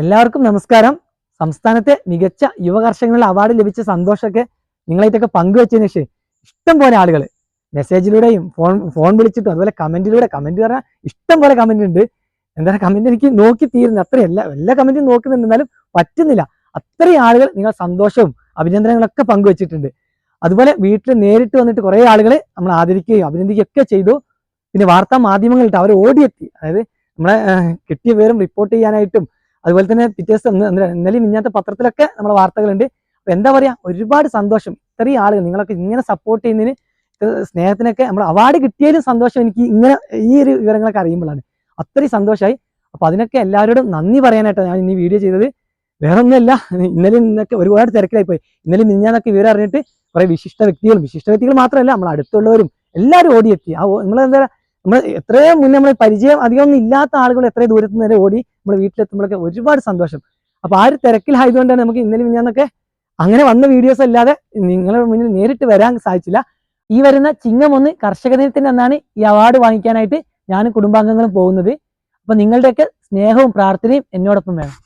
എല്ലാവർക്കും നമസ്കാരം. സംസ്ഥാനത്തെ മികച്ച യുവ കർഷകനുള്ള അവാർഡ് ലഭിച്ച സന്തോഷമൊക്കെ നിങ്ങളായിട്ടൊക്കെ പങ്കുവെച്ചതിന് ശേഷം ഇഷ്ടം പോലെ ആളുകൾ മെസ്സേജിലൂടെയും ഫോൺ വിളിച്ചിട്ടും അതുപോലെ കമന്റ് പറഞ്ഞാൽ ഇഷ്ടം പോലെ കമന്റ് ഉണ്ട്. എന്താ കമന്റ് എനിക്ക് നോക്കി തീരുന്നു, അത്രയല്ല എല്ലാ കമന്റും നോക്കുന്നുണ്ട്, എന്നാലും പറ്റുന്നില്ല. അത്രയും ആളുകൾ നിങ്ങൾ സന്തോഷവും അഭിനന്ദനങ്ങളൊക്കെ പങ്കുവെച്ചിട്ടുണ്ട്. അതുപോലെ വീട്ടിൽ നേരിട്ട് വന്നിട്ട് കുറേ ആളുകൾ നമ്മൾ ആദരിക്കുകയും അഭിനന്ദിക്കുകയൊക്കെ ചെയ്തു. പിന്നെ വാർത്താ മാധ്യമങ്ങളിട്ട് അവർ ഓടിയെത്തി, അതായത് നമ്മളെ കിട്ടിയ വിവരം റിപ്പോർട്ട് ചെയ്യാനായിട്ടും അതുപോലെ തന്നെ പിറ്റേ ദിവസം ഇന്നലെയും ഇന്നത്തെ പത്രത്തിലൊക്കെ നമ്മുടെ വാർത്തകളുണ്ട്. അപ്പൊ എന്താ പറയാ, ഒരുപാട് സന്തോഷം. ഇത്രയും ആളുകൾ നിങ്ങളൊക്കെ ഇങ്ങനെ സപ്പോർട്ട് ചെയ്യുന്നതിന്, സ്നേഹത്തിനൊക്കെ നമ്മൾ അവാർഡ് കിട്ടിയതിലും സന്തോഷം എനിക്ക് ഇങ്ങനെ ഈ ഒരു വിവരങ്ങളൊക്കെ അറിയുമ്പോഴാണ്. അത്രയും സന്തോഷമായി. അപ്പൊ അതിനൊക്കെ എല്ലാവരോടും നന്ദി പറയാനായിട്ടാണ് ഞാൻ ഇന്ന് വീഡിയോ ചെയ്തത്. വേറെ ഒന്നുമല്ല, ഇന്നലെ ഇന്നൊക്കെ ഒരുപാട് തിരക്കിലായി പോയി. ഇന്നലെ മിഞ്ഞാന്നൊക്കെ വിവരം അറിഞ്ഞിട്ട് കുറെ വിശിഷ്ട വ്യക്തികൾ മാത്രമല്ല, നമ്മൾ അടുത്തുള്ളവരും എല്ലാവരും ഓടിയെത്തി. നമ്മളെന്താ നമ്മൾ എത്രയോ മുന്നേ നമ്മൾ പരിചയം അധികമൊന്നും ഇല്ലാത്ത ആളുകൾ എത്രയോ ദൂരത്ത് നിന്ന് ഓടി നമ്മൾ വീട്ടിലെത്തുമ്പോഴൊക്കെ ഒരുപാട് സന്തോഷം. അപ്പൊ ആ ഒരു തിരക്കിലായതുകൊണ്ടാണ് നമുക്ക് ഇന്നലെ മിഞ്ഞാന്നൊക്കെ അങ്ങനെ വന്ന വീഡിയോസ് അല്ലാതെ നിങ്ങളുടെ മുന്നിൽ നേരിട്ട് വരാൻ സാധിച്ചില്ല. ഈ വരുന്ന ചിങ്ങം 1 കർഷക ദിനത്തിന് അന്നാണ് ഈ അവാർഡ് വാങ്ങിക്കാനായിട്ട് ഞാനും കുടുംബാംഗങ്ങളും പോകുന്നത്. അപ്പൊ നിങ്ങളുടെയൊക്കെ സ്നേഹവും പ്രാർത്ഥനയും എന്നോടൊപ്പം വേണം.